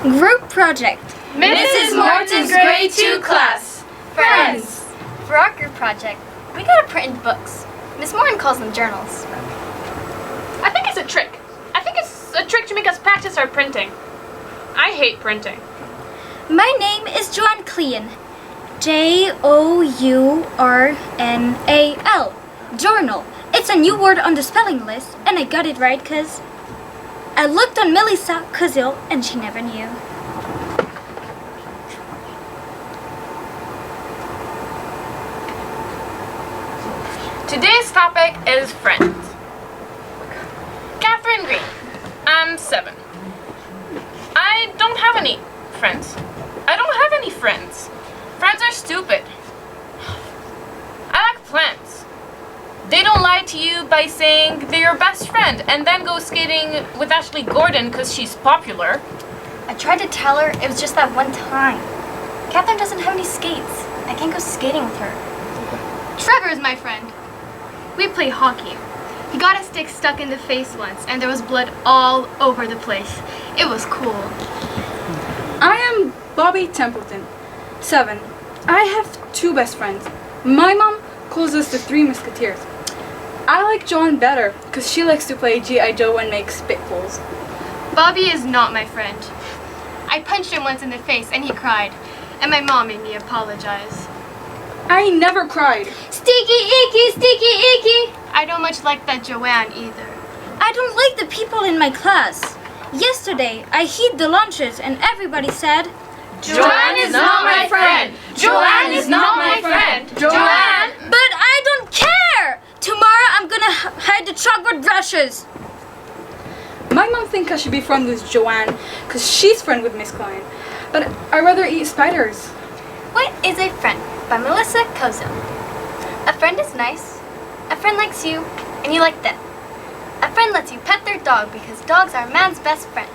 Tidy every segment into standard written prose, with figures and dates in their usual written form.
Group project. Mrs. Morton's grade 2 class. Friends. For our group project, we gotta print in books. Miss Morton calls them journals. I think it's a trick. I think it's a trick to make us practice our printing. I hate printing. My name is Joanne Clean. Journal. Journal. It's a new word on the spelling list, and I got it right because I looked on Melissa Kuzil and she never knew. Today's topic is friends. Catherine Green. I'm 7. I don't have any friends. I don't have any friends. Friends are stupid. I like plants. They don't lie to you by saying they're your best friend and then go skating with Ashley Gordon because she's popular. I tried to tell her it was just that one time. Catherine doesn't have any skates. I can't go skating with her. Trevor is my friend. We play hockey. He got a stick stuck in the face once, and there was blood all over the place. It was cool. I am Bobby Templeton, 7. I have 2 best friends. My mom calls us the 3 Musketeers. I like Joan better because she likes to play G.I. Joe and make spitballs. Bobby is not my friend. I punched him once in the face, and he cried. And my mom made me apologize. I never cried. Sticky icky, sticky icky. I don't much like that Joanne either. I don't like the people in my class. Yesterday, I hid the lunches and everybody said, Joanne is not my friend. Joanne is not my friend. Joanne. But I don't care! Tomorrow I'm gonna hide the chalkboard brushes. My mom thinks I should be friends with Joanne because she's friend with Miss Klein. But I'd rather eat spiders. What is a friend? By Melissa Kozo. A friend is nice. A friend likes you, and you like them. A friend lets you pet their dog because dogs are a man's best friend.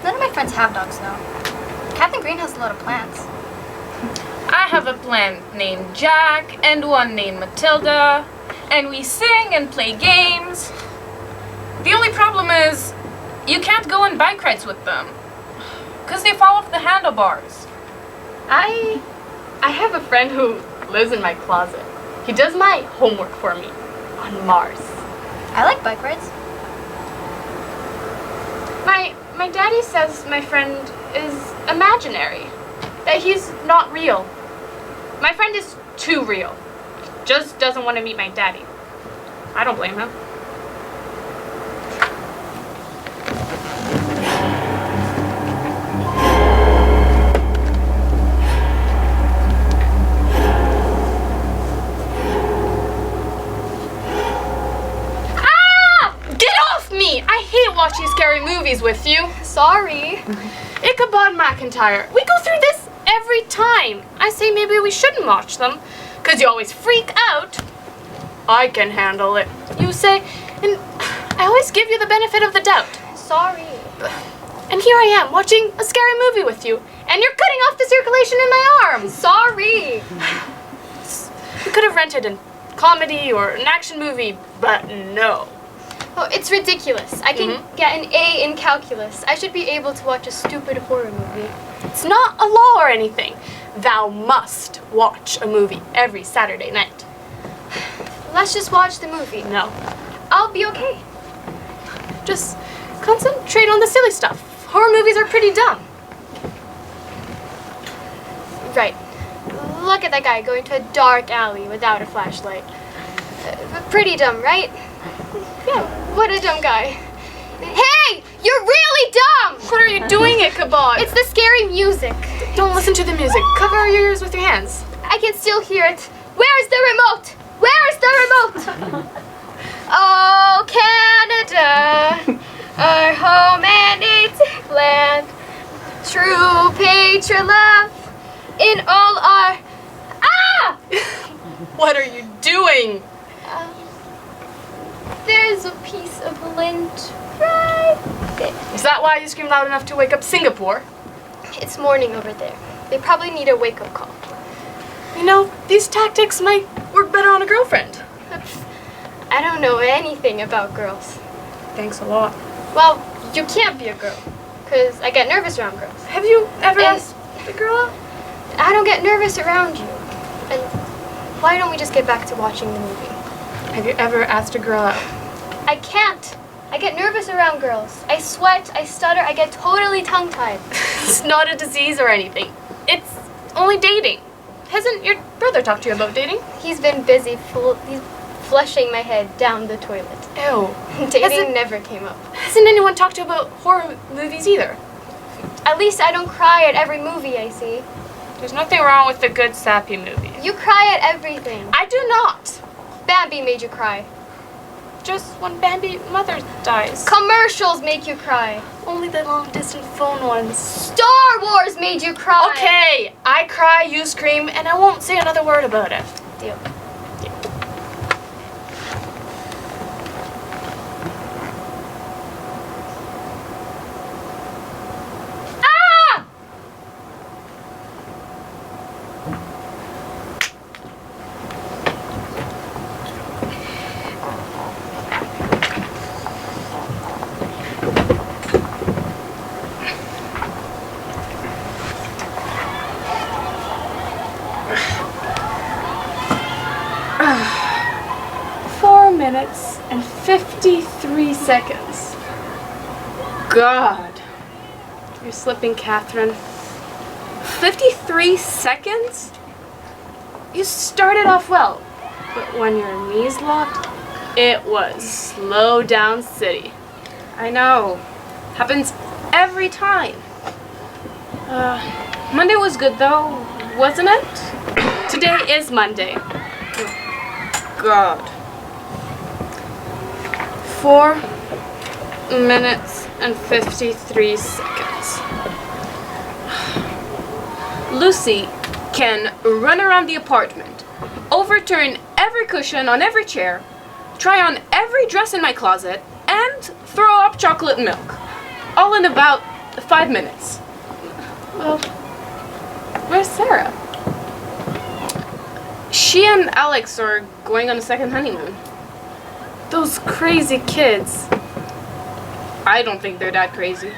None of my friends have dogs, though. Catherine Green has a lot of plants. I have a plant named Jack and one named Matilda, and we sing and play games. The only problem is you can't go on bike rides with them because they fall off the handlebars. I have a friend who lives in my closet. He does my homework for me on Mars. I like bike rides. My daddy says my friend is imaginary, that he's not real. My friend is too real. Just doesn't want to meet my daddy. I don't blame him. I hate watching scary movies with you. Sorry. Ichabod McIntyre. We go through this every time. I say maybe we shouldn't watch them, because you always freak out. I can handle it, you say, and I always give you the benefit of the doubt. Sorry. And here I am, watching a scary movie with you, and you're cutting off the circulation in my arm. Sorry. We could have rented a comedy or an action movie, but no. Oh, it's ridiculous. I can get an A in calculus. I should be able to watch a stupid horror movie. It's not a law or anything. Thou must watch a movie every Saturday night. Let's just watch the movie. No. I'll be okay. Just concentrate on the silly stuff. Horror movies are pretty dumb. Right. Look at that guy going to a dark alley without a flashlight. Pretty dumb, right? Yeah, what a dumb guy. Hey! You're really dumb! What are you doing, Ichabod? It's the scary music. Don't listen to the music. Cover your ears with your hands. I can still hear it. Where's the remote? Where is the remote? Oh, Canada, our home and native land. True patriot love in all our... Ah! What are you doing? There's a piece of lint right there. Is that why you screamed loud enough to wake up Singapore? It's morning over there. They probably need a wake-up call. You know, these tactics might work better on a girlfriend. I don't know anything about girls. Thanks a lot. Well, you can't be a girl, because I get nervous around girls. Have you ever And- asked the girl out? I don't get nervous around you. And why don't we just get back to watching the movie? Have you ever asked a girl out? I can't. I get nervous around girls. I sweat, I stutter, I get totally tongue-tied. It's not a disease or anything. It's only dating. Hasn't your brother talked to you about dating? He's been busy he's flushing my head down the toilet. Ew. Dating never came up. Hasn't anyone talked to you about horror movies either? At least I don't cry at every movie I see. There's nothing wrong with a good sappy movie. You cry at everything. I do not. Bambi made you cry. Just when Bambi mother dies. Commercials make you cry. Only the long distance phone ones. Star Wars made you cry. Okay, I cry, you scream, and I won't say another word about it. Deal. Ah! 4 minutes and 53 seconds. God. You're slipping, Catherine. 53 seconds? You started off well, but when your knees locked, it was slow down city. I know. Happens every time. Monday was good though, wasn't it? Today is Monday. God. 4 minutes and 53 seconds. Lucy can run around the apartment, overturn every cushion on every chair, try on every dress in my closet, and throw up chocolate milk. All in about 5 minutes. Well, where's Sarah? She and Alex are going on a second honeymoon. Those crazy kids. I don't think they're that crazy.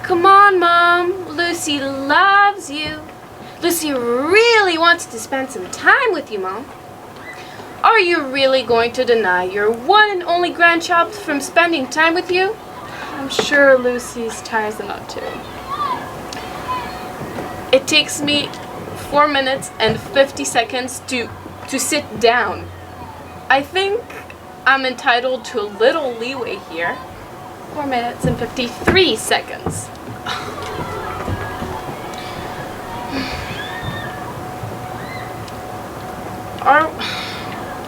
Come on, Mom. Lucy loves you. Lucy really wants to spend some time with you, Mom. Are you really going to deny your one and only grandchild from spending time with you? I'm sure Lucy's tires them out too. It takes me 4 minutes and 50 seconds to sit down. I think I'm entitled to a little leeway here. 4 minutes and 53 seconds.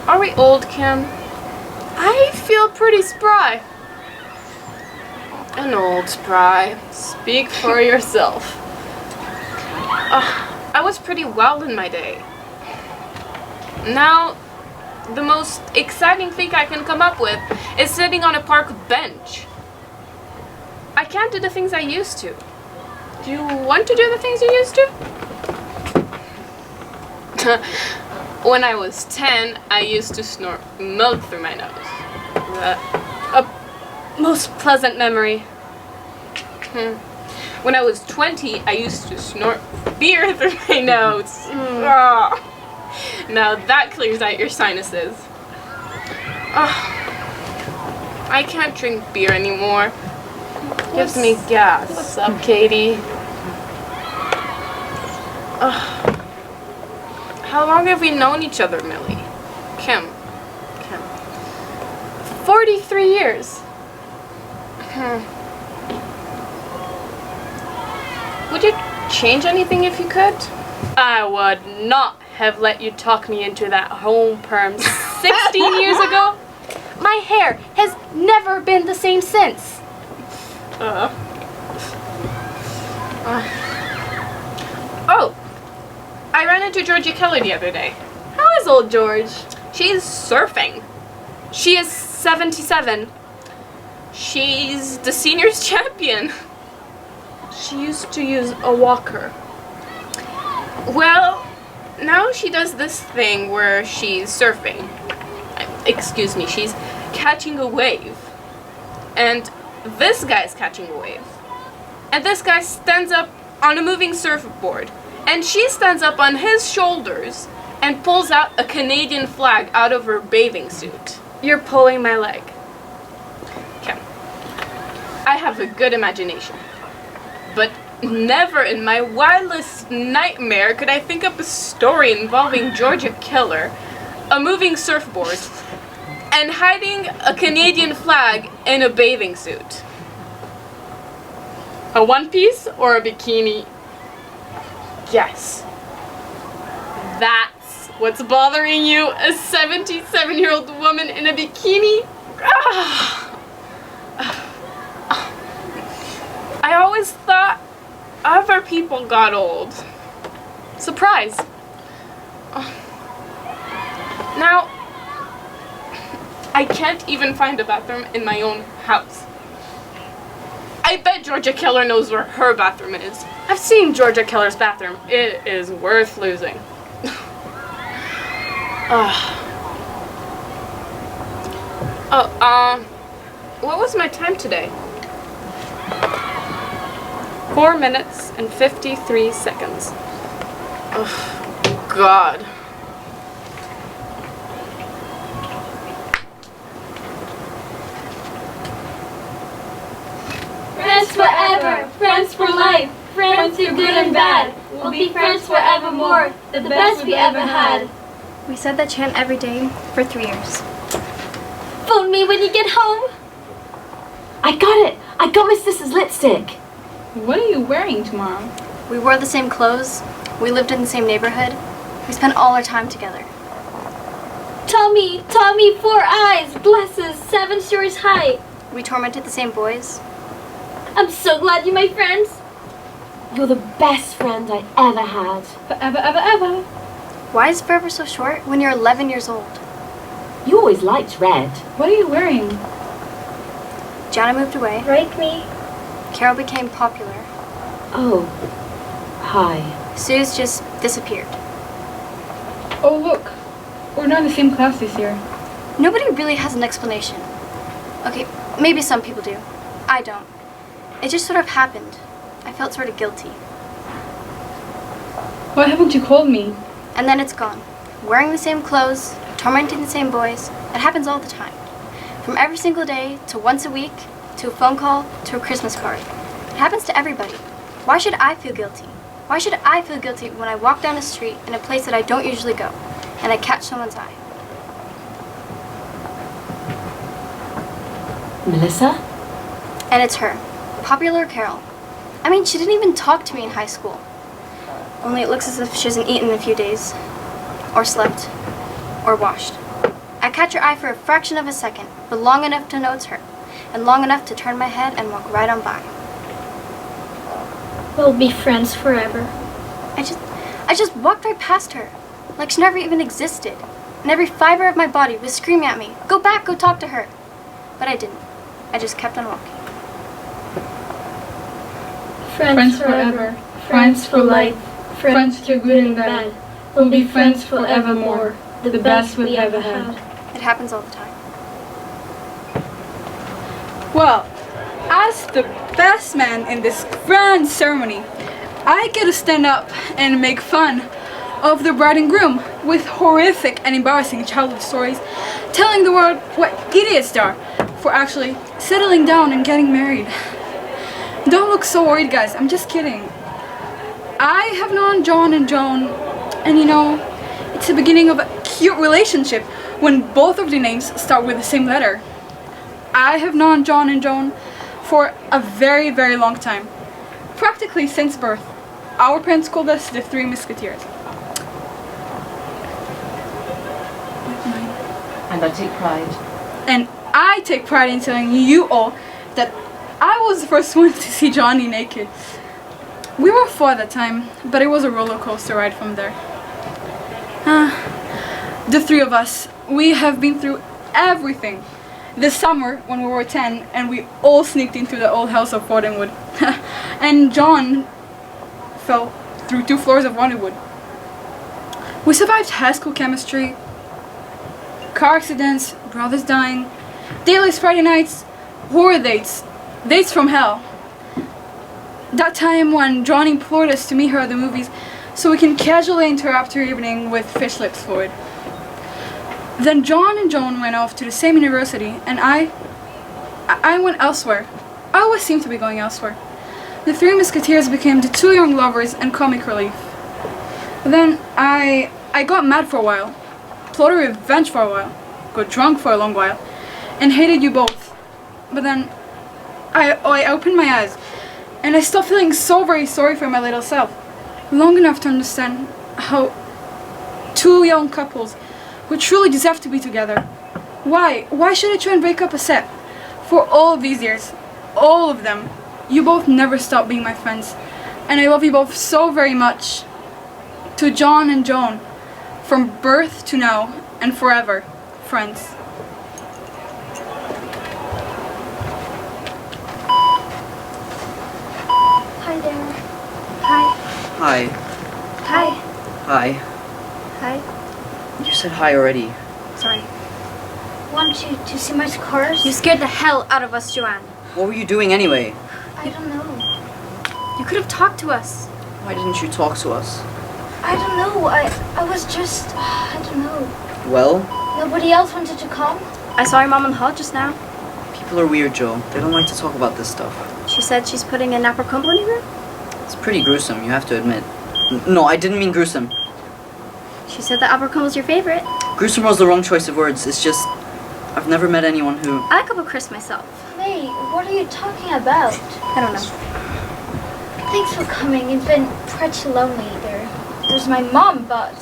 Are we old, Kim? I feel pretty spry. An old spry. Speak for yourself. I was pretty well in my day. Now, the most exciting thing I can come up with is sitting on a park bench. I can't do the things I used to. Do you want to do the things you used to? When I was 10, I used to snort milk through my nose. A most pleasant memory. When I was 20, I used to snort beer through my nose. Ah. Now that clears out your sinuses. I can't drink beer anymore. Gives me gas. What's up, Katie? How long have we known each other, Millie? Kim. 43 years. Would you change anything if you could? I would not have let you talk me into that home perm 16 years ago. My hair has never been the same since. Oh, I ran into Georgie Keller the other day. How is old George? She's surfing. She is 77. She's the seniors champion. She used to use a walker. Well, now she does this thing where she's surfing. Excuse me, she's catching a wave. And this guy's catching a wave. and this guy stands up on a moving surfboard, and she stands up on his shoulders and pulls out a Canadian flag out of her bathing suit. You're pulling my leg. Okay. I have a good imagination, but never in my wildest nightmare could I think up a story involving Georgia Killer, a moving surfboard, and hiding a Canadian flag in a bathing suit. A one piece or a bikini? Yes. That's what's bothering you, a 77-year-old woman in a bikini? I always thought other people got old. Surprise. Now, I can't even find a bathroom in my own house. I bet Georgia Killer knows where her bathroom is. I've seen Georgia Killer's bathroom. It is worth losing. What was my time today? 4 minutes and 53 seconds. Oh, God. Friends forever, friends for life, friends through good and bad. We'll be friends forevermore, the best we ever had. We said that chant every day for 3 years. Phone me when you get home. I got it. I got my sister's lipstick. What are you wearing tomorrow? We wore the same clothes. We lived in the same neighborhood. We spent all our time together. Tommy, 4 eyes, glasses, 7 stories high. We tormented the same boys. I'm so glad you're my friends. You're the best friend I ever had. Forever, ever, ever. Why is forever so short when you're 11 years old? You always liked red. What are you wearing? Gianna moved away. Right, me? Carol became popular. Oh, hi. Sue's just disappeared. Oh, look. We're not in the same class this year. Nobody really has an explanation. Okay, maybe some people do. I don't. It just sort of happened. I felt sort of guilty. Why haven't you called me? And then it's gone. Wearing the same clothes, tormenting the same boys. It happens all the time. From every single day, to once a week, to a phone call, to a Christmas card. It happens to everybody. Why should I feel guilty? Why should I feel guilty when I walk down a street in a place that I don't usually go, and I catch someone's eye? Melissa? And it's her. Popular Carol. I mean, she didn't even talk to me in high school. Only it looks as if she hasn't eaten in a few days. Or slept. Or washed. I catch her eye for a fraction of a second, but long enough to know it's her. And long enough to turn my head and walk right on by. We'll be friends forever. I just walked right past her. Like she never even existed. And every fiber of my body was screaming at me, "Go back, go talk to her." But I didn't. I just kept on walking. Friends forever, friends for life, friends through good and bad. We'll be friends forevermore, the best we ever had. It happens all the time. Well, as the best man in this grand ceremony, I get to stand up and make fun of the bride and groom with horrific and embarrassing childhood stories, telling the world what idiots they are for actually settling down and getting married. Don't look so worried, guys. I'm just kidding. I have known John and Joan, and you know, it's the beginning of a cute relationship when both of the names start with the same letter. I have known John and Joan for a very, very long time. Practically since birth. Our parents called us the Three Musketeers. And I take pride. And I take pride in telling you all that I was the first one to see Johnny naked. We were 4 at the time, but it was a roller coaster ride from there. The 3 of us, we have been through everything. This summer, when we were 10, and we all sneaked into the old house of Wardenwood. And John fell through 2 floors of Wardenwood. We survived high school chemistry, car accidents, brothers dying, dailies Friday nights, horror dates, dates from hell. That time when John implored us to meet her at the movies so we can casually interrupt her evening with fish lips fluid. Then John and Joan went off to the same university, and I went elsewhere. I always seem to be going elsewhere. The Three Musketeers became the two young lovers and comic relief. Then I got mad for a while, plotted revenge for a while, got drunk for a long while, and hated you both. But then I opened my eyes, and I stopped feeling so very sorry for my little self, long enough to understand how two young couples who truly deserve to be together. Why should I try and break up a set? For all of these years, all of them, you both never stopped being my friends, and I love you both so very much. To John and Joan, from birth to now and forever, friends. Hi there. Hi. Hi. Hi. Hi. Hi. You said hi already. Sorry. Want you to see my scars? You scared the hell out of us, Joanne. What were you doing anyway? I don't know. You could have talked to us. Why didn't you talk to us? I don't know. I was just... I don't know. Well, Nobody else wanted to come? I saw your mom in the hall just now. people are weird, Joe. They don't like to talk about this stuff. She said she's putting an Abercrombie in your room? It's pretty gruesome, you have to admit. No, I didn't mean gruesome. She said that Abercrombie was your favorite. Gruesome was the wrong choice of words. It's just, I've never met anyone who... I like Uncle Chris myself. Hey, what are you talking about? I don't know. Thanks for coming. It's been pretty lonely there. There's my mom, but...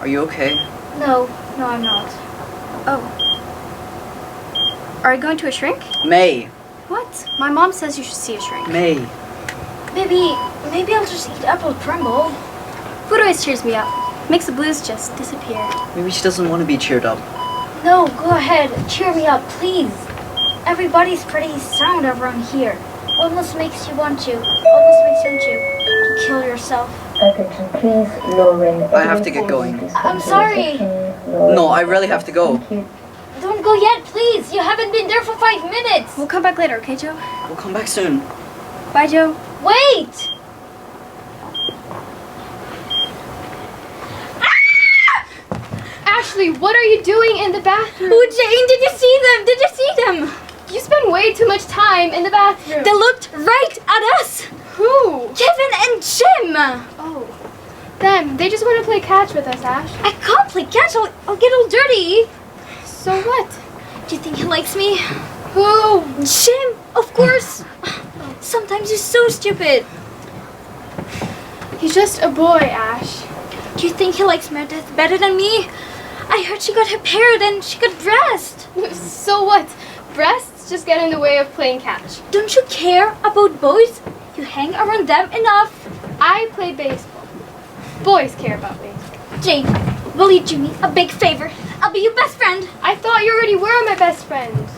Are you okay? No, I'm not. Oh. Are you going to a shrink? May! What? My mom says you should see a shrink. May! Maybe I'll just eat apple crumble. Food always cheers me up. Makes the blues just disappear. Maybe she doesn't want to be cheered up. No, go ahead. Cheer me up, please. Everybody's pretty sound around here. Almost makes you want to kill yourself. Attention, please, lowering. I have to get going. I'm sorry. No, I really have to go. Don't go yet, please. You haven't been there for 5 minutes. We'll come back later, okay, Joe? We'll come back soon. Bye, Joe. Wait! Ashley, what are you doing in the bathroom? Oh, Jane, did you see them? Did you see them? You spend way too much time in the bathroom. They looked right at us. Who? Kevin and Jim. Oh. Them. They just want to play catch with us, Ash. I can't play catch. I'll get all dirty. So what? Do you think he likes me? Who? Jim, of course. Sometimes you're so stupid. He's just a boy, Ash. Do you think he likes Meredith better than me? I heard she got her period and she got breast. So what? Breasts just get in the way of playing catch. Don't you care about boys? You hang around them enough. I play baseball. Boys care about baseball. Jane, will you do me a big favor? I'll be your best friend. I thought you already were my best friend.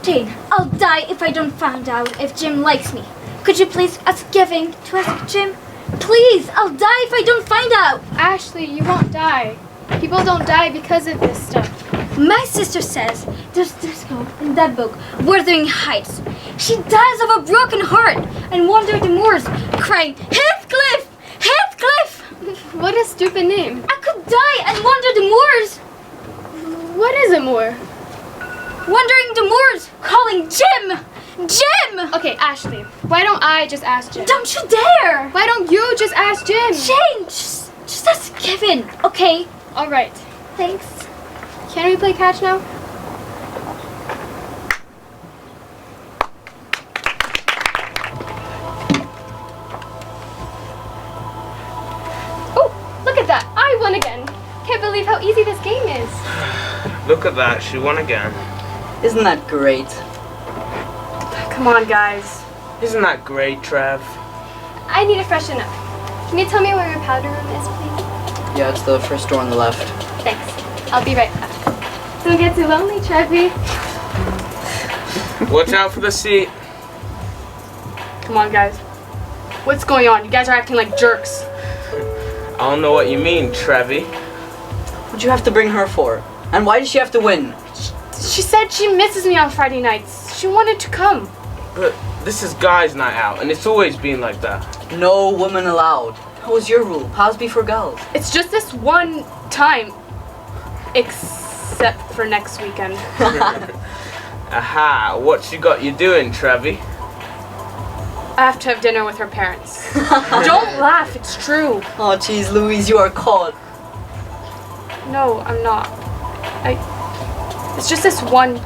Jane, I'll die if I don't find out if Jim likes me. Could you please ask Kevin to ask Jim? Please, I'll die if I don't find out. Ashley, you won't die. People don't die because of this stuff. My sister says there's this girl in that book, Wuthering Heights. She dies of a broken heart and wanders the moors, crying, Heathcliff! Heathcliff! What a stupid name. I could die and wander the moors. What is a moor? Wandering the moors, calling Jim! Jim! Okay, Ashley, why don't I just ask Jim? Don't you dare! Why don't you just ask Jim? Jane, just ask Kevin, okay? All right. Thanks. Can we play catch now? Oh, look at that. I won again. Can't believe how easy this game is. Look at that, she won again. Isn't that great? Come on, guys. Isn't that great, Trev? I need to freshen up. Can you tell me where your powder room is, please? Yeah, it's the first door on the left. Thanks. I'll be right back. Don't get too lonely, Trevi. Watch out for the seat. Come on, guys. What's going on? You guys are acting like jerks. I don't know what you mean, Trevi. What'd you have to bring her for? And why did she have to win? She said she misses me on Friday nights. She wanted to come. But this is guys' night out, and it's always been like that. No women allowed. That was your rule. Pals be for girls. It's just this one time. Except for next weekend. Aha, what you got you doing, Trevi? I have to have dinner with her parents. Don't laugh, it's true. Oh, jeez, Louise, you are caught. No, I'm not. It's just this one.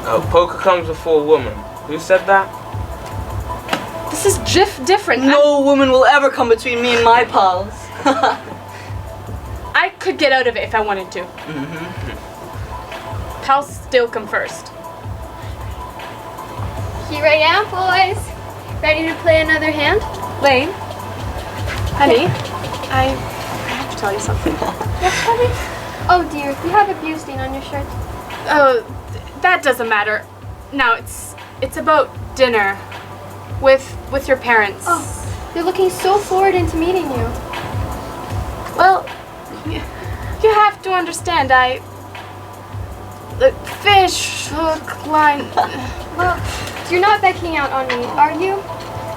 Oh, poker comes before woman. Who said that? This is different. No woman will ever come between me and my pals. I could get out of it if I wanted to. Pals still come first. Here I am, boys. Ready to play another hand? Lane, honey, I have to tell you something. Yes, honey? Oh dear, you have a beer stain on your shirt. Oh, that doesn't matter. Now it's about dinner with your parents. Oh, they're looking so forward into meeting you. Well, you have to understand. Fish, hook, line. Well, you're not backing out on me, are you?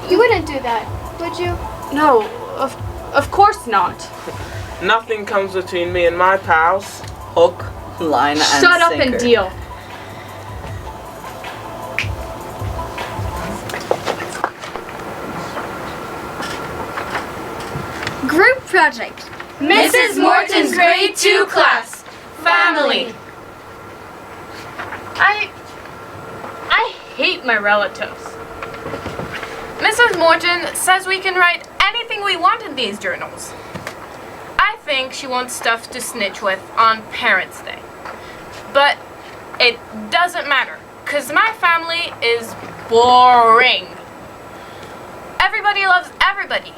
You wouldn't do that, would you? No, of course not. Nothing comes between me and my pals. Hook, line, and Shut up sinker. and deal. Group project. Mrs. Morton's grade 2 class. Family. I hate my relatives. Mrs. Morton says we can write anything we want in these journals. I think she wants stuff to snitch with on Parents' Day. But it doesn't matter, because my family is boring. Everybody loves everybody.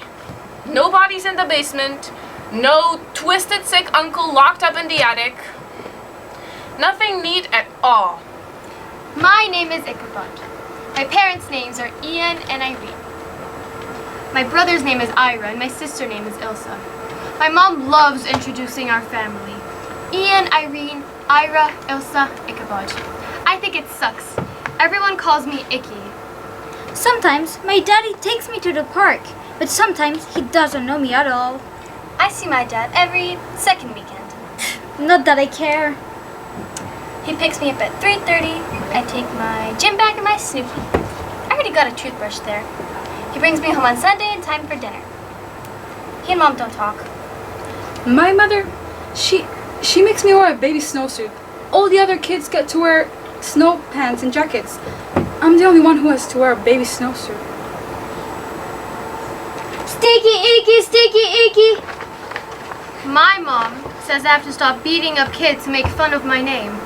Nobody's in the basement. No twisted sick uncle locked up in the attic. Nothing neat at all. My name is Ichabod. My parents' names are Ian and Irene. My brother's name is Ira and my sister's name is Ilsa. My mom loves introducing our family. Ian, Irene, Ira, Ilsa, Ichabod. I think it sucks. Everyone calls me Icky. Sometimes my daddy takes me to the park, but sometimes he doesn't know me at all. I see my dad every second weekend. Not that I care. He picks me up at 3:30. I take my gym bag and my Snoopy. I already got a toothbrush there. He brings me home on Sunday in time for dinner. He and Mom don't talk. My mother, she makes me wear a baby snowsuit. All the other kids get to wear snow pants and jackets. I'm the only one who has to wear a baby snowsuit. Sticky, icky, sticky, icky. My mom says I have to stop beating up kids who make fun of my name.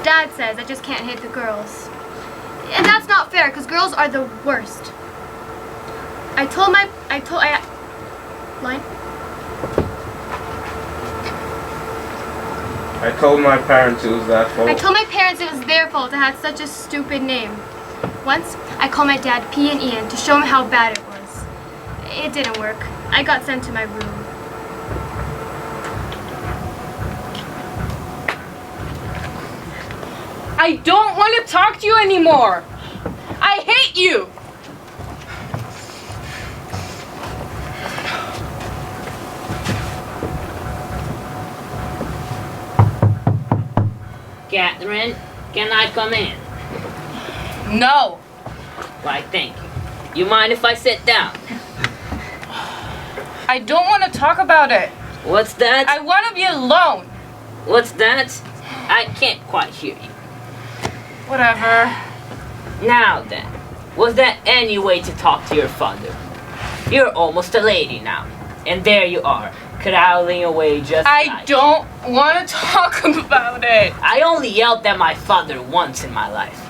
Dad says I just can't hit the girls. And that's not fair, because girls are the worst. Line? I told my parents it was their fault. I told my parents it was their fault I had such a stupid name. Once, I called my dad P and Ian to show him how bad it was. It didn't work. I got sent to my room. I don't want to talk to you anymore. I hate you. Catherine, can I come in? No. Why, thank you. You mind if I sit down? I don't want to talk about it. What's that? I want to be alone. What's that? I can't quite hear you. Whatever. Now then, was that any way to talk to your father? You're almost a lady now. And there you are, crawling away just I like... don't want to talk about it. I only yelled at my father once in my life.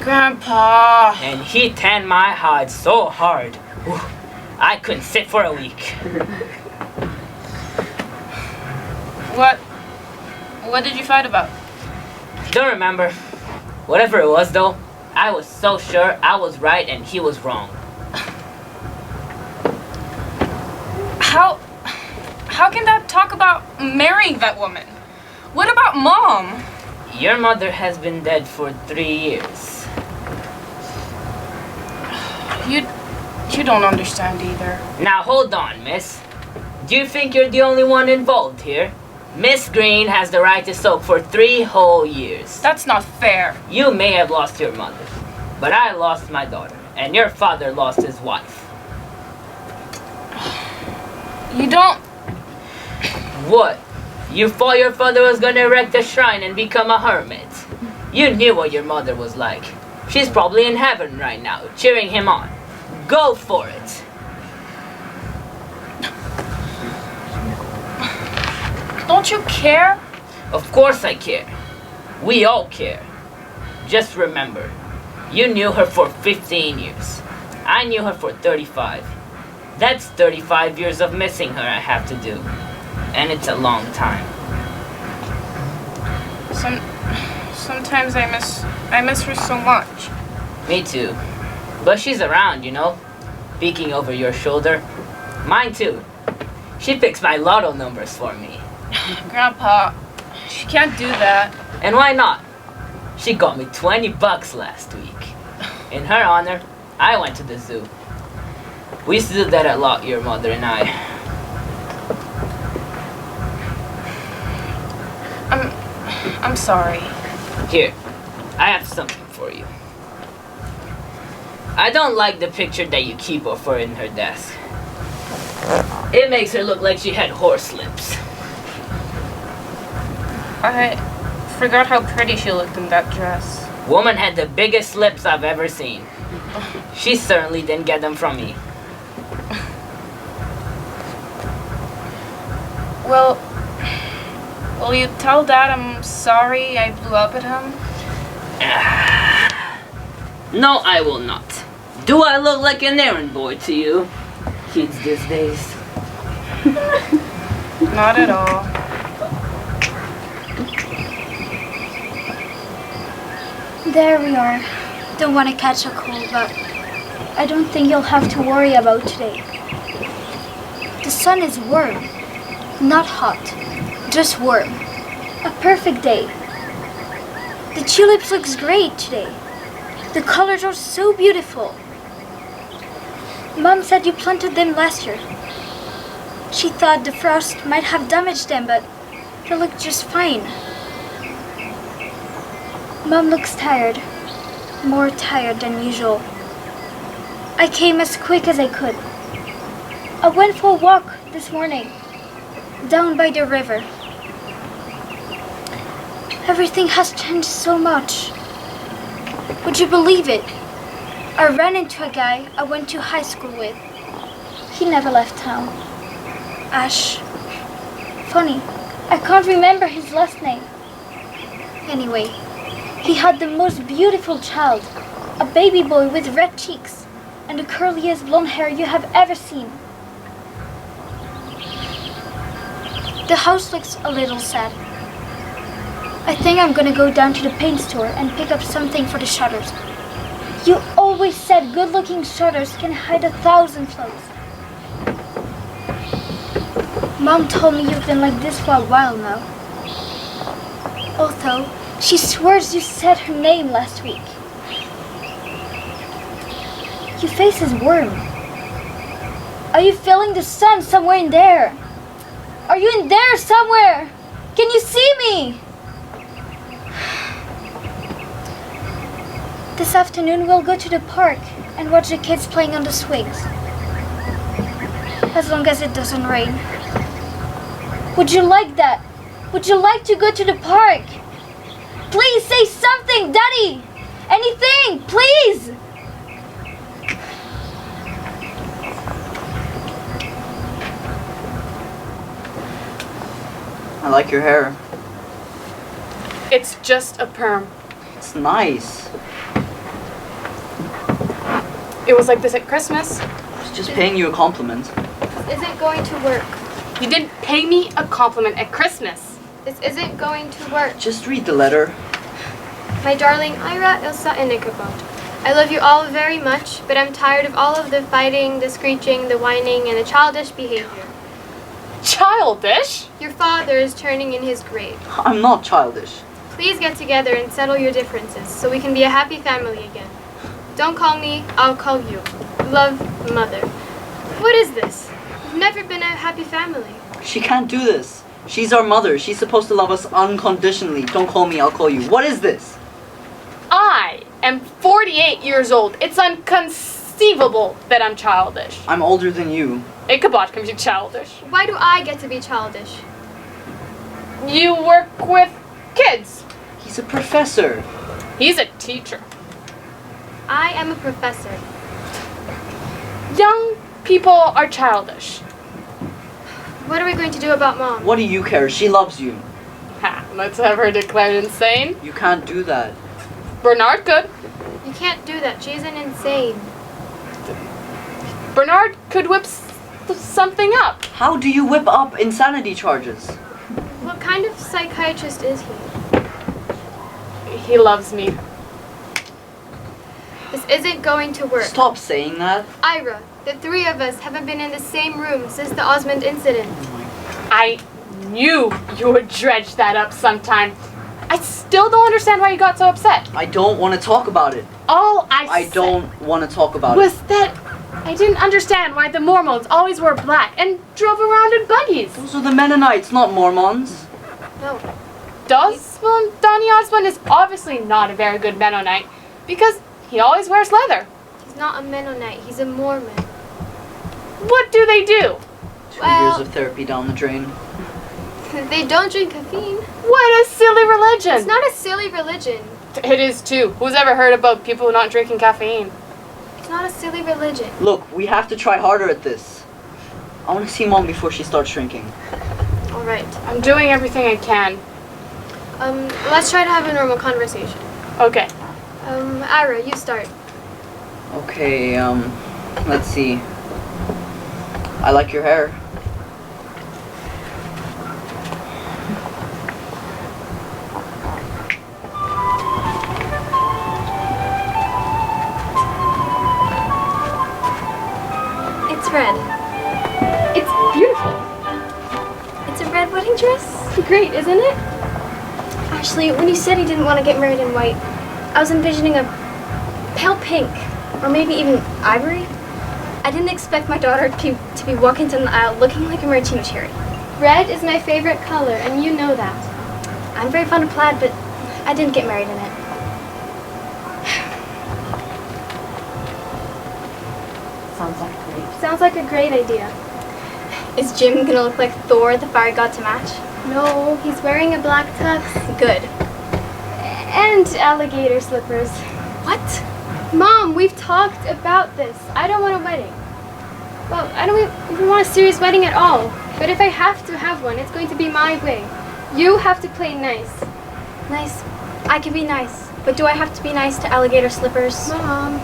Grandpa. And he tanned my hide so hard. Whew, I couldn't sit for a week. What did you fight about? Don't remember. Whatever it was though, I was so sure I was right and he was wrong. How can Dad talk about marrying that woman? What about Mom? Your mother has been dead for 3 years. You don't understand either. Now hold on, miss. Do you think you're the only one involved here? Miss Green has the right to soak for 3 whole years. That's not fair. You may have lost your mother, but I lost my daughter, and your father lost his wife. You don't... What? You thought your father was gonna erect a shrine and become a hermit? You knew what your mother was like. She's probably in heaven right now, cheering him on. Go for it. Don't you care? Of course I care. We all care. Just remember, you knew her for 15 years. I knew her for 35. That's 35 years of missing her I have to do. And it's a long time. Sometimes I miss her so much. Me too. But she's around, you know? Peeking over your shoulder. Mine too. She picks my lotto numbers for me. Grandpa, she can't do that. And why not? She got me $20 last week. In her honor, I went to the zoo. We used to do that a lot, your mother and I. I'm sorry. Here, I have something for you. I don't like the picture that you keep of her in her desk. It makes her look like she had horse lips. I forgot how pretty she looked in that dress. Woman had the biggest lips I've ever seen. She certainly didn't get them from me. Well, will you tell Dad I'm sorry I blew up at him? No, I will not. Do I look like an errand boy to you? Kids these days. Not at all. There we are. Don't want to catch a cold, but I don't think you'll have to worry about today. The sun is warm, not hot, just warm. A perfect day. The tulips looks great today. The colors are so beautiful. Mom said you planted them last year. She thought the frost might have damaged them, but they look just fine. Mom looks tired, more tired than usual. I came as quick as I could. I went for a walk this morning, down by the river. Everything has changed so much. Would you believe it? I ran into a guy I went to high school with. He never left town. Ash. Funny, I can't remember his last name. Anyway, he had the most beautiful child, a baby boy with red cheeks and the curliest blonde hair you have ever seen. The house looks a little sad. I think I'm gonna go down to the paint store and pick up something for the shutters. You always said good-looking shutters can hide 1,000 flaws. Mom told me you've been like this for a while now. Although, she swears you said her name last week. Your face is warm. Are you feeling the sun somewhere in there? Are you in there somewhere? Can you see me? This afternoon we'll go to the park and watch the kids playing on the swings. As long as it doesn't rain. Would you like that? Would you like to go to the park? Please say something, Daddy! Anything, please! I like your hair. It's just a perm. It's nice. It was like this at Christmas. I was just paying you a compliment. This isn't going to work. You didn't pay me a compliment at Christmas. This isn't going to work. Just read the letter. My darling Ira, Ilsa, and Ichabod. I love you all very much, but I'm tired of all of the fighting, the screeching, the whining, and the childish behavior. Childish? Your father is turning in his grave. I'm not childish. Please get together and settle your differences so we can be a happy family again. Don't call me, I'll call you. Love, Mother. What is this? We've never been a happy family. She can't do this. She's our mother. She's supposed to love us unconditionally. Don't call me, I'll call you. What is this? I am 48 years old. It's inconceivable that I'm childish. I'm older than you. Ichabod can be childish. Why do I get to be childish? You work with kids. He's a professor. He's a teacher. I am a professor. Young people are childish. What are we going to do about Mom? What do you care? She loves you. Ha, let's have her declared insane. You can't do that. Bernard could. You can't do that. She's an insane. Bernard could whip something up. How do you whip up insanity charges? What kind of psychiatrist is he? He loves me. This isn't going to work. Stop saying that. Ira, the three of us haven't been in the same room since the Osmond incident. I knew you would dredge that up sometime. I still don't understand why you got so upset. I don't want to talk about it. All I said don't want to talk about was it. that I didn't understand why the Mormons always wore black and drove around in buggies. Those are the Mennonites, not Mormons. No. Donny Osmond is obviously not a very good Mennonite because he always wears leather. He's not a Mennonite. He's a Mormon. What do they do? 2 years of therapy down the drain. They don't drink caffeine. What a silly religion. It's not a silly religion. It is too. Who's ever heard about people not drinking caffeine? It's not a silly religion. Look, we have to try harder at this. I want to see Mom before she starts shrinking. All right. I'm doing everything I can. Let's try to have a normal conversation. Okay. Ira, you start. Okay, let's see. I like your hair. It's red. It's beautiful. It's a red wedding dress? Great, isn't it? Actually, when you said he didn't want to get married in white, I was envisioning a pale pink, or maybe even ivory. I didn't expect my daughter to be walking down the aisle looking like a maraschino cherry. Red is my favorite color, and you know that. I'm very fond of plaid, but I didn't get married in it. Sounds like a great idea. Is Jim gonna look like Thor, the fire god, to match? No, he's wearing a black tux. Good. And alligator slippers. What? Mom, we've talked about this. I don't want a wedding. Well, I don't even want a serious wedding at all. But if I have to have one, it's going to be my way. You have to play nice. Nice. I can be nice. But do I have to be nice to alligator slippers? Mom.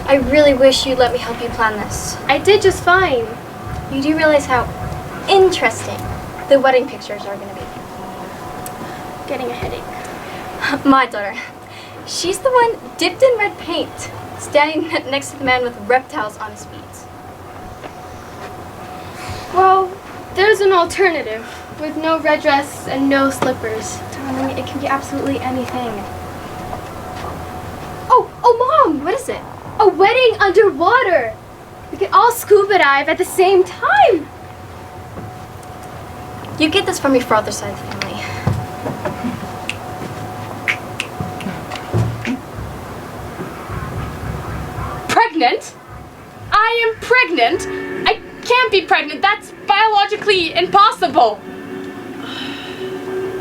I really wish you'd let me help you plan this. I did just fine. You do realize how interesting the wedding pictures are going to be. Getting a headache. My daughter. She's the one dipped in red paint, standing next to the man with reptiles on his feet. Well, there's an alternative. With no red dress and no slippers. Darling, it can be absolutely anything. Oh, Mom! What is it? A wedding underwater! We can all scuba dive at the same time! You get this from your father's side of the family. Pregnant? I am pregnant? I can't be pregnant. That's biologically impossible.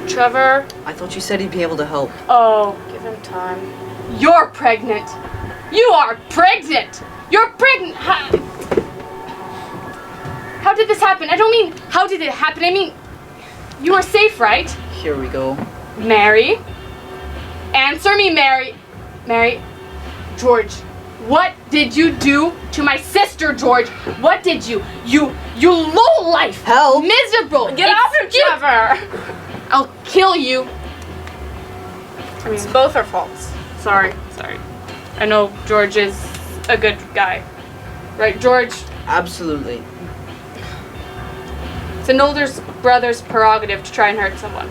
Trevor? I thought you said he'd be able to help. Oh, give him time. You're pregnant. You are pregnant. You're pregnant. How did this happen? I don't mean how did it happen. I mean, you are safe, right? Here we go. Mary? Answer me, Mary. Mary? George, what did you do to my sister, George? What did you? You low life. Help! Miserable. Get off him, Trevor. I'll kill you. It's both our faults. Sorry. I know George is a good guy. Right, George? Absolutely. It's an older brother's prerogative to try and hurt someone.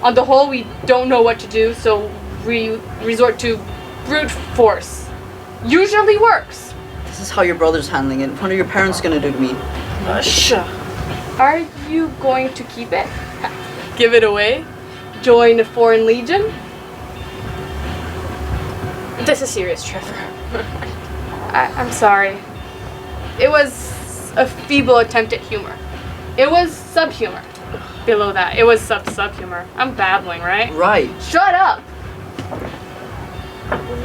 On the whole, we don't know what to do, so we resort to brute force. Usually works. This is how your brother's handling it. What are your parents gonna do to me? Are you going to keep it? Give it away? Join the Foreign Legion? This is serious, Trevor. I'm sorry. It was a feeble attempt at humor. It was sub-humor. Below that, it was sub-humor. I'm babbling, right? Right. Shut up!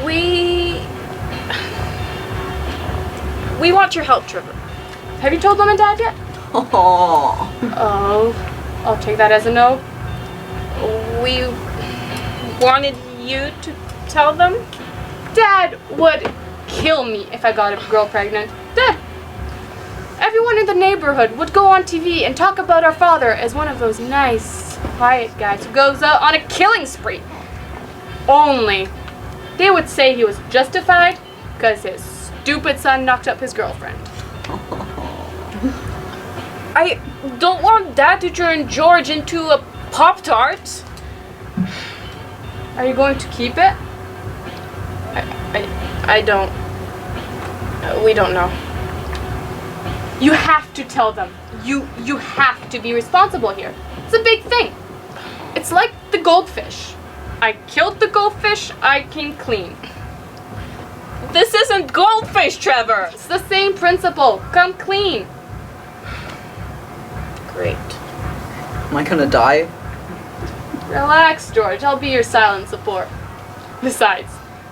We want your help, Trevor. Have you told Mom and Dad yet? Oh, I'll take that as a no. We wanted you to tell them? Dad would kill me if I got a girl pregnant. Dad! Everyone in the neighborhood would go on TV and talk about our father as one of those nice, quiet guys who goes out on a killing spree. Only they would say he was justified because his stupid son knocked up his girlfriend. I don't want Dad to turn George into a Pop-Tart. Are you going to keep it? I don't. We don't know. You have to tell them. You have to be responsible here. It's a big thing. It's like the goldfish. I killed the goldfish, I came clean. This isn't goldfish, Trevor! It's the same principle. Come clean. Great. Am I gonna die? Relax, George. I'll be your silent support. Besides,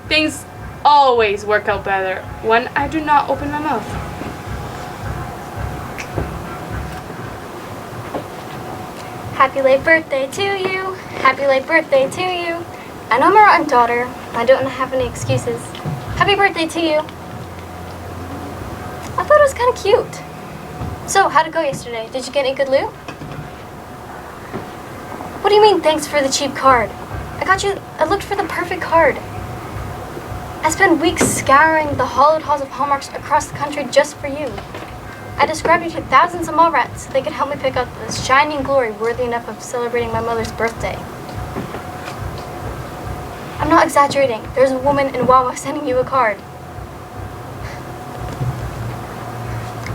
things always work out better when I do not open my mouth. Happy late birthday to you. Happy late birthday to you. I know I'm a rotten daughter. I don't have any excuses. Happy birthday to you. I thought it was kind of cute. So, how'd it go yesterday? Did you get any good loot? What do you mean, thanks for the cheap card? I looked for the perfect card. I spent weeks scouring the hollowed halls of Hallmarks across the country just for you. I described you to thousands of mall rats so they could help me pick out the shining glory worthy enough of celebrating my mother's birthday. I'm not exaggerating. There's a woman in GWAS sending you a card.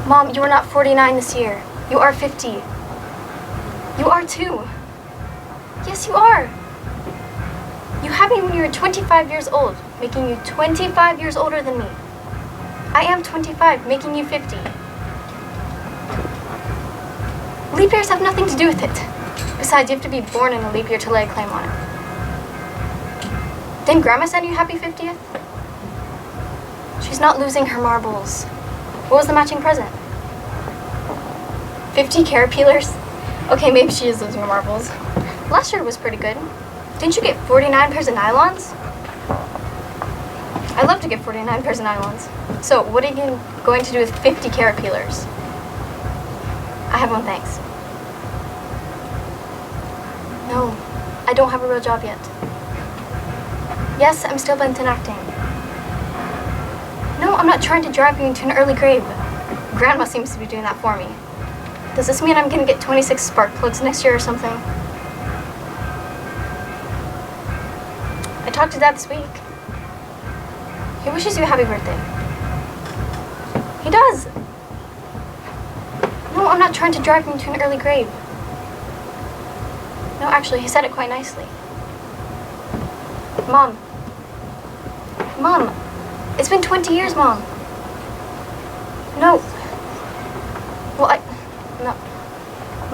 Mom, you are not 49 this year. You are 50. You are too. Yes, you are. You had me when you were 25 years old, making you 25 years older than me. I am 25, making you 50. Leap years have nothing to do with it. Besides, you have to be born in a leap year to lay a claim on it. Didn't Grandma send you happy 50th? She's not losing her marbles. What was the matching present? 50 carrot peelers? Okay, maybe she is losing her marbles. Last year was pretty good. Didn't you get 49 pairs of nylons? I'd love to get 49 pairs of nylons. So, what are you going to do with 50 carrot peelers? I have one, thanks. No, I don't have a real job yet. Yes, I'm still bent in acting. No, I'm not trying to drive you into an early grave. Grandma seems to be doing that for me. Does this mean I'm gonna get 26 spark plugs next year or something? I talked to Dad this week. He wishes you a happy birthday. He does. No, I'm not trying to drive him to an early grave. No, actually, he said it quite nicely. Mom. Mom. It's been 20 years, Mom. No. Well, no.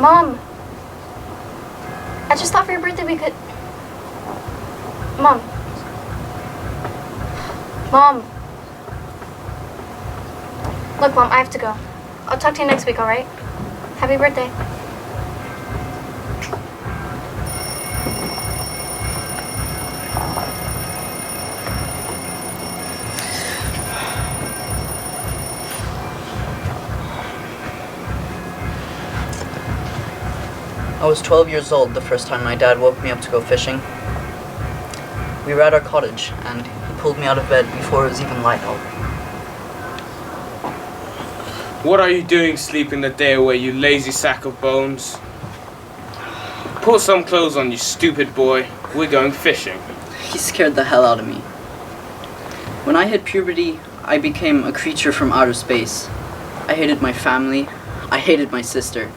Mom. I just thought for your birthday we could... Mom. Mom. Look, Mom, I have to go. I'll talk to you next week, alright? Happy birthday. I was 12 years old the first time my dad woke me up to go fishing. We were at our cottage, and he pulled me out of bed before it was even light out. What are you doing sleeping the day away, you lazy sack of bones? Put some clothes on, you stupid boy. We're going fishing. He scared the hell out of me. When I hit puberty, I became a creature from outer space. I hated my family, I hated my sister,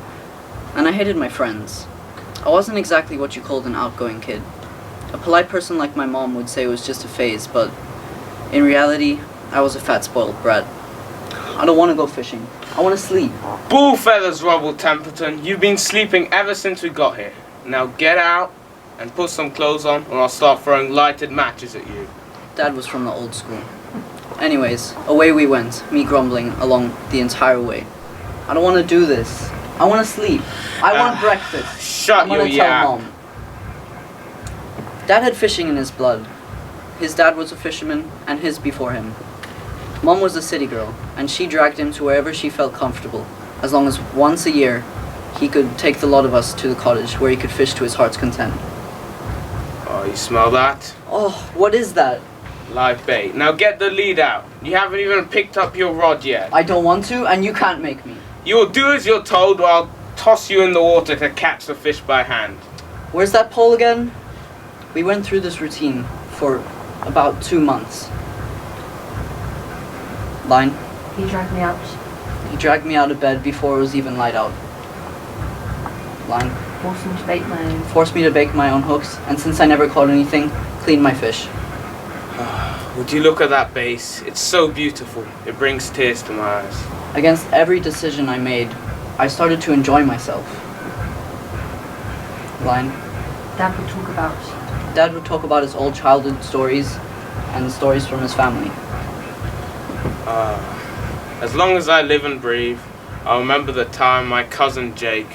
and I hated my friends. I wasn't exactly what you called an outgoing kid. A polite person like my mom would say it was just a phase, but in reality, I was a fat spoiled brat. I don't want to go fishing. I want to sleep. Bull feathers, Robert Templeton. You've been sleeping ever since we got here. Now get out and put some clothes on, or I'll start throwing lighted matches at you. Dad was from the old school. Anyways, away we went, me grumbling along the entire way. I don't want to do this. I want to sleep. I want breakfast. Shut your yap. Tell Mom. Dad had fishing in his blood. His dad was a fisherman, and his before him. Mom was a city girl, and she dragged him to wherever she felt comfortable, as long as once a year he could take the lot of us to the cottage where he could fish to his heart's content. Oh, you smell that? Oh, what is that? Live bait. Now get the lead out. You haven't even picked up your rod yet. I don't want to, and you can't make me. You'll do as you're told, or I'll toss you in the water to catch the fish by hand. Where's that pole again? We went through this routine for about 2 months. Line. He dragged me out. He dragged me out of bed before it was even light out. Line. Forced me to bait my own. Forced me to bake my own hooks, and since I never caught anything, cleaned my fish. Would you look at that base? It's so beautiful. It brings tears to my eyes. Against every decision I made, I started to enjoy myself. Line. Dad would talk about. Dad would talk about his old childhood stories and stories from his family. As long as I live and breathe, I'll remember the time my cousin Jake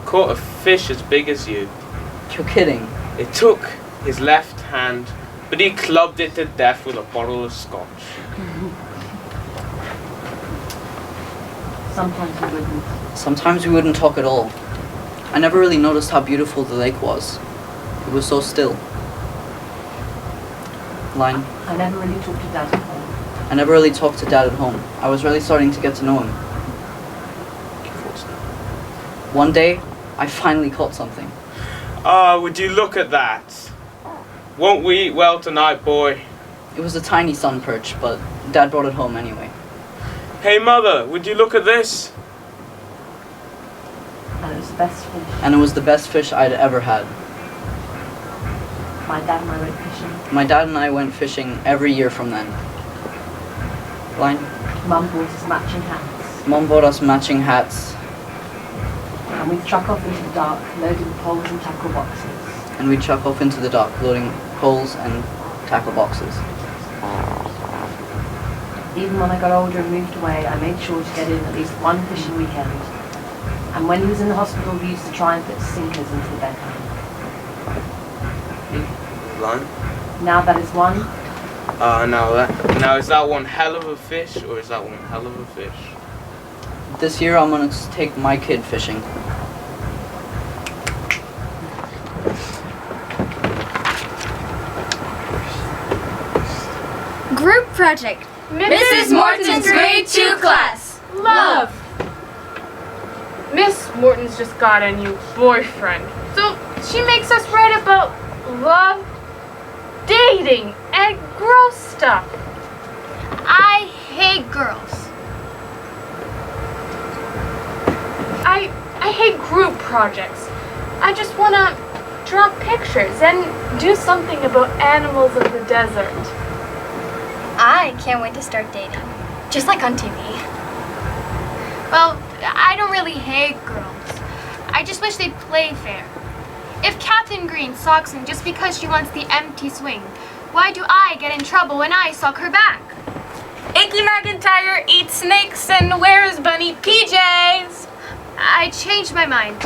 caught a fish as big as you. You're kidding. It took his left hand, but he clubbed it to death with a bottle of scotch. Sometimes we wouldn't. Sometimes we wouldn't talk at all. I never really noticed how beautiful the lake was. It was so still. Line. I never really talked to Dad at home. I never really talked to Dad at home. I was really starting to get to know him. One day, I finally caught something. Would you look at that? Won't we eat well tonight, boy? It was a tiny sun perch, but Dad brought it home anyway. Hey, Mother, would you look at this? And it was the best fish. And it was the best fish I'd ever had. My dad and I went fishing. My dad and I went fishing every year from then. Line. Mum bought us matching hats. Mom bought us matching hats. And we'd truck off into the dark, loading poles and tackle boxes. And we'd chuck off into the dock, loading poles and tackle boxes. Even when I got older and moved away, I made sure to get in at least one fishing weekend. And when he was in the hospital, we used to try and put sinkers into the bedroom. Line? Now that is one. Now is that one hell of a fish, or is that one hell of a fish? This year I'm gonna take my kid fishing. Group project. Mrs. Morton's grade 2 class. Love. Miss Morton's just got a new boyfriend. So she makes us write about love, dating, and gross stuff. I hate girls. I hate group projects. I just want to draw pictures and do something about animals of the desert. I can't wait to start dating. Just like on TV. Well, I don't really hate girls. I just wish they'd play fair. If Captain Green socks him just because she wants the empty swing, why do I get in trouble when I sock her back? Icky McIntyre eats snakes and wears bunny PJs. I changed my mind.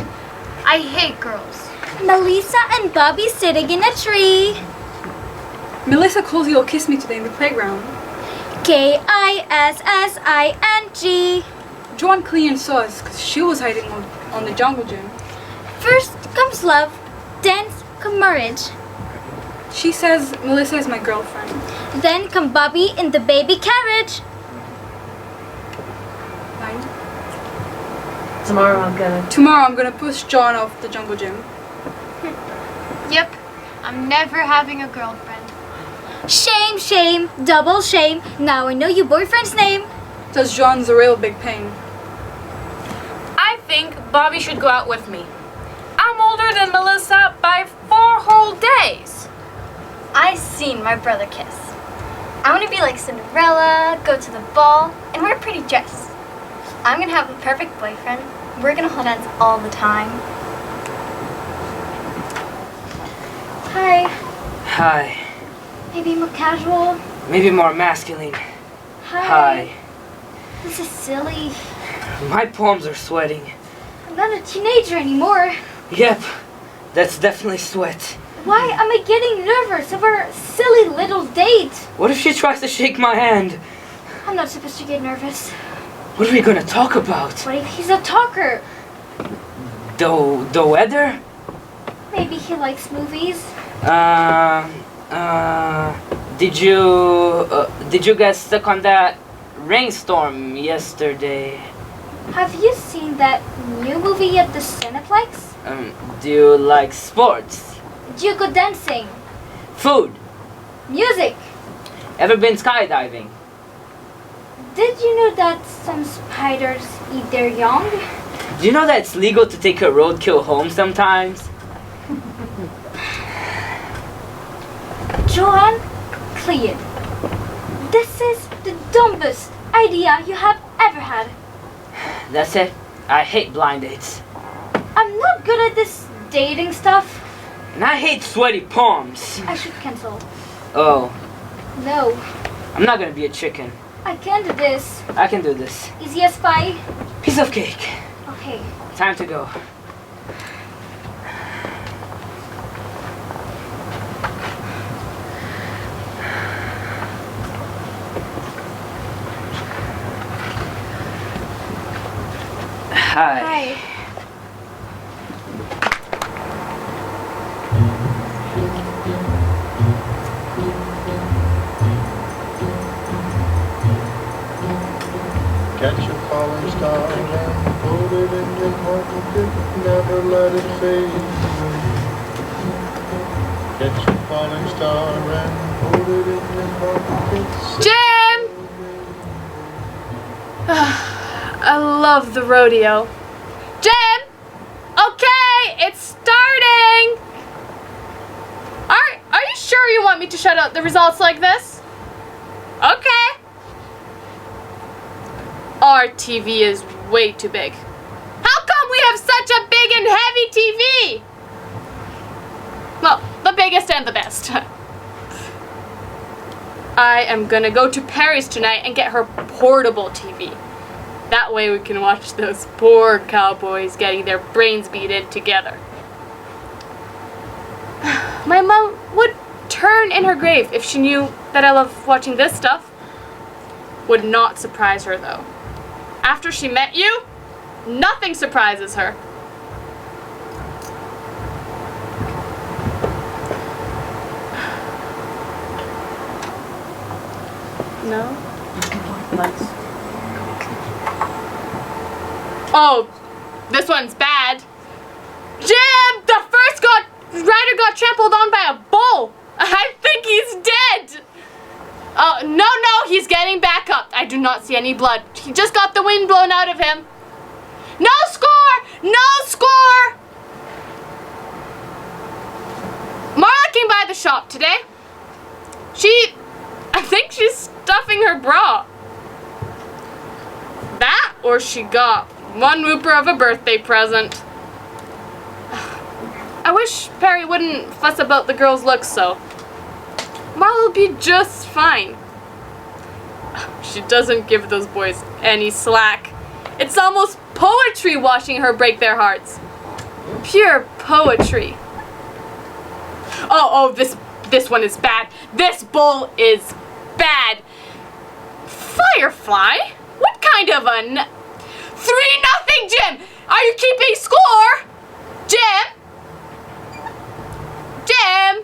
I hate girls. Melissa and Bobby sitting in a tree. Melissa calls you'll kiss me today in the playground. Kissing. Joan Clean saw us because she was hiding on the jungle gym. First comes love, then come marriage. She says Melissa is my girlfriend. Then come Bobby in the baby carriage. Tomorrow I'm gonna push John off the jungle gym. I'm never having a girlfriend. Shame, shame, double shame. Now I know your boyfriend's name. Cause John's a real big pain. I think Bobby should go out with me. I'm older than Melissa by 4 whole days. I seen my brother kiss. I want to be like Cinderella, go to the ball, and wear a pretty dress. I'm gonna have the perfect boyfriend. We're gonna hold hands all the time. Hi. Hi. Maybe more casual. Maybe more masculine. Hi. This is silly. My palms are sweating. I'm not a teenager anymore. Yep, that's definitely sweat. Why am I getting nervous over a silly little date? What if she tries to shake my hand? I'm not supposed to get nervous. What are we gonna talk about? What if he's a talker? The weather? Maybe he likes movies. Did you get stuck on that rainstorm yesterday? Have you seen that new movie at the Cineplex? Do you like sports? Do you go dancing? Food? Music? Ever been skydiving? Did you know that some spiders eat their young? Do you know that it's legal to take a roadkill home sometimes? Joanne, Clean. This is the dumbest idea you have ever had. That's it. I hate blind dates. I'm not good at this dating stuff. And I hate sweaty palms. I should cancel. Oh, No, I'm not gonna be a chicken. I can't do this. I can do this. Easy as pie. Piece of cake. Okay. Time to go. Hi. Catch a falling star and hold it in your pocket, never let it fade away. Catch a falling star and hold it in your pocket. Jim! I love the rodeo. Jim! Okay, it's starting! Are you sure you want me to shut out the results like this? Okay. Our TV is way too big. How come we have such a big and heavy TV? Well, the biggest and the best. I am gonna go to Perry's tonight and get her portable TV. That way we can watch those poor cowboys getting their brains beat in together. My mom would turn in her grave if she knew that I love watching this stuff. Would not surprise her though. After she met you, nothing surprises her. No? Oh, this one's bad. Jim! The first rider got trampled on by a bull. I think he's dead. Oh, no, he's getting back up. I do not see any blood. He just got the wind blown out of him. No score! No score! Marla came by the shop today. I think she's stuffing her bra. That, or she got one whooper of a birthday present. I wish Perry wouldn't fuss about the girl's looks so. Marla will be just fine. She doesn't give those boys any slack. It's almost poetry watching her break their hearts. Pure poetry. Oh, this one is bad. This bull is bad. Firefly? What kind of a 3-0, Jim! Are you keeping score? Jim? Jim?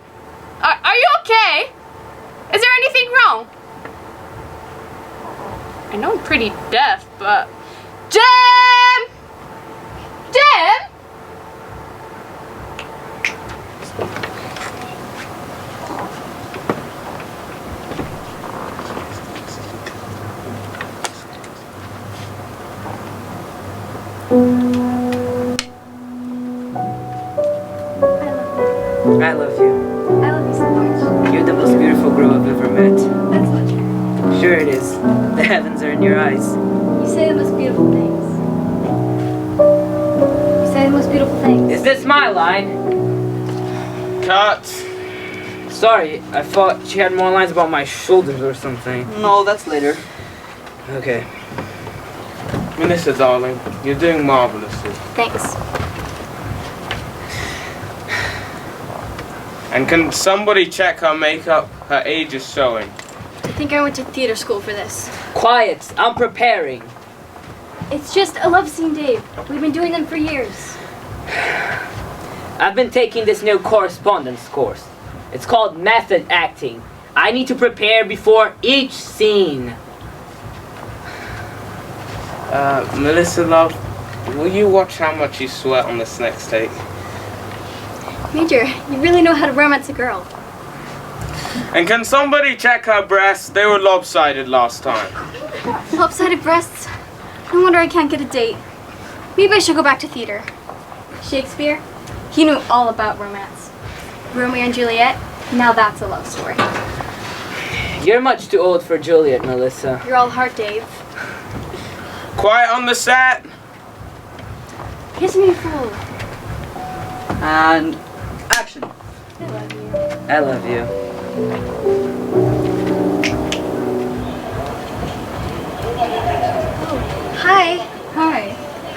Are you okay? Is there anything wrong? I know I'm pretty deaf, but... Jim! Jim? Matt. That's not true. Sure it is. The heavens are in your eyes. You say the most beautiful things. You say the most beautiful things. Is this my line? Cut. Sorry, I thought she had more lines about my shoulders or something. No, that's later. Okay. Melissa, darling, you're doing marvelously. Thanks. And can somebody check her makeup? Her age is showing. I think I went to theater school for this. Quiet, I'm preparing. It's just a love scene, Dave. We've been doing them for years. I've been taking this new correspondence course. It's called method acting. I need to prepare before each scene. Melissa, love, will you watch how much you sweat on this next take? Major, you really know how to romance a girl. And can somebody check her breasts? They were lopsided last time. Lopsided breasts? No wonder I can't get a date. Maybe I should go back to theater. Shakespeare? He knew all about romance. Romeo and Juliet? Now that's a love story. You're much too old for Juliet, Melissa. You're all heart, Dave. Quiet on the set. Kiss me, fool. And action. I love you. I love you. Hi, Hi.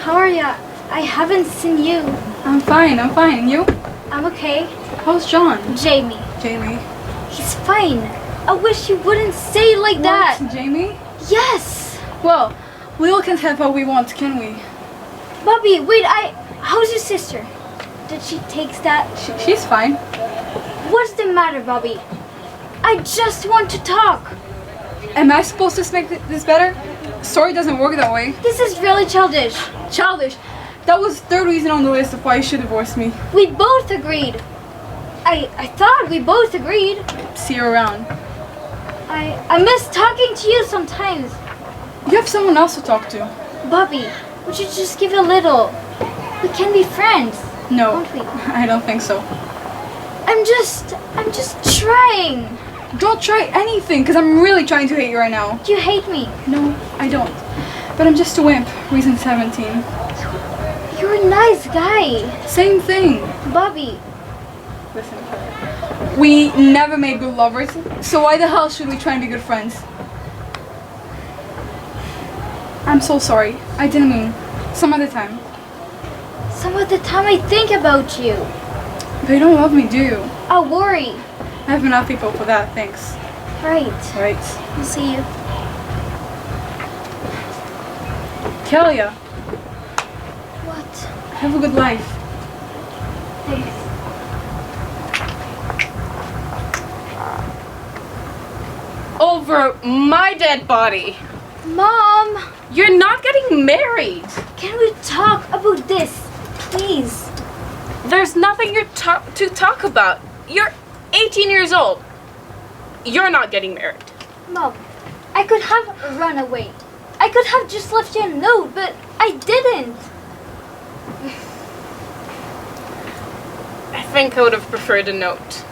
how are ya? I haven't seen you. I'm fine. And you? I'm okay. How's John? Jamie. Jamie. He's fine. I wish you wouldn't say it like that. What? Jamie? Yes. Well, we all can't have what we want, can we? Bobby, wait, how's your sister? Did she take that? She's fine. What's the matter, Bobby? I just want to talk. Am I supposed to make this better? Sorry doesn't work that way. This is really childish. Childish. That was the third reason on the list of why you should divorce me. We both agreed. I thought we both agreed. See you around. I miss talking to you sometimes. You have someone else to talk to. Bobby, would you just give a little? We can be friends. No, Won't we? I don't think so. I'm just trying. Don't try anything, because I'm really trying to hate you right now. Do you hate me? No, I don't. But I'm just a wimp. Reason 17. You're a nice guy. Same thing. Bobby. Listen, we never made good lovers, so why the hell should we try and be good friends? I'm so sorry. I didn't mean. Some other time. Some of the time I think about you. But you don't love me, do you? I worry. I have enough people for that, thanks. Right. Right. I'll see you. Kalia, What? have a good life. Thanks. Over my dead body. Mom, You're not getting married. can we talk about this, please? There's nothing to talk about. You're 18 years old. You're not getting married. Mom, I could have run away. I could have just left you a note, but I didn't. I think I would have preferred a note.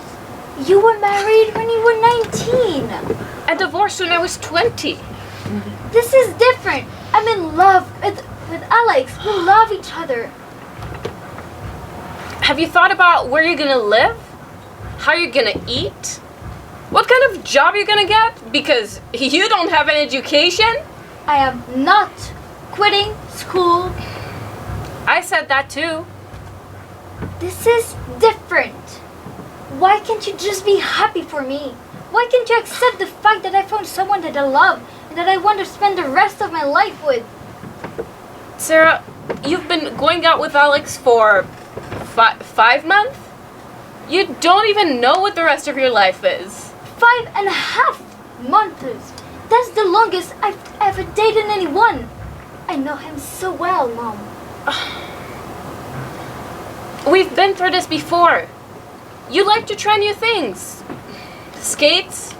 You were married when you were 19. I divorced when I was 20. This is different. I'm in love with Alex. We love each other. Have you thought about where you're gonna live? How you're gonna eat? What kind of job you're gonna get? Because you don't have an education? I am not quitting school. I said that too. This is different. Why can't you just be happy for me? Why can't you accept the fact that I found someone that I love and that I want to spend the rest of my life with? Sarah, you've been going out with Alex for 5 months? You don't even know what the rest of your life is. 5.5 months. That's the longest I've ever dated anyone. I know him so well, Mom. We've been through this before. You like to try new things. Skates,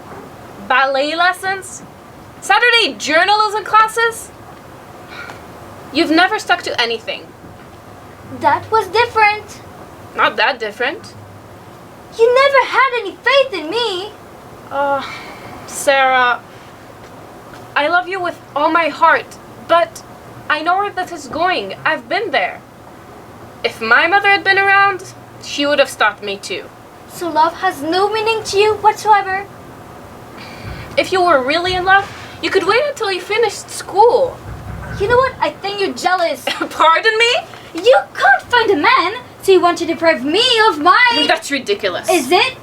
ballet lessons, Saturday journalism classes. You've never stuck to anything. That was different. Not that different. You never had any faith in me. Sarah, I love you with all my heart, but I know where this is going. I've been there. If my mother had been around, she would have stopped me too. So love has no meaning to you whatsoever? If you were really in love, you could wait until you finished school. You know what? I think you're jealous. Pardon me? You can't find a man, so you want to deprive me of my... That's ridiculous. Is it?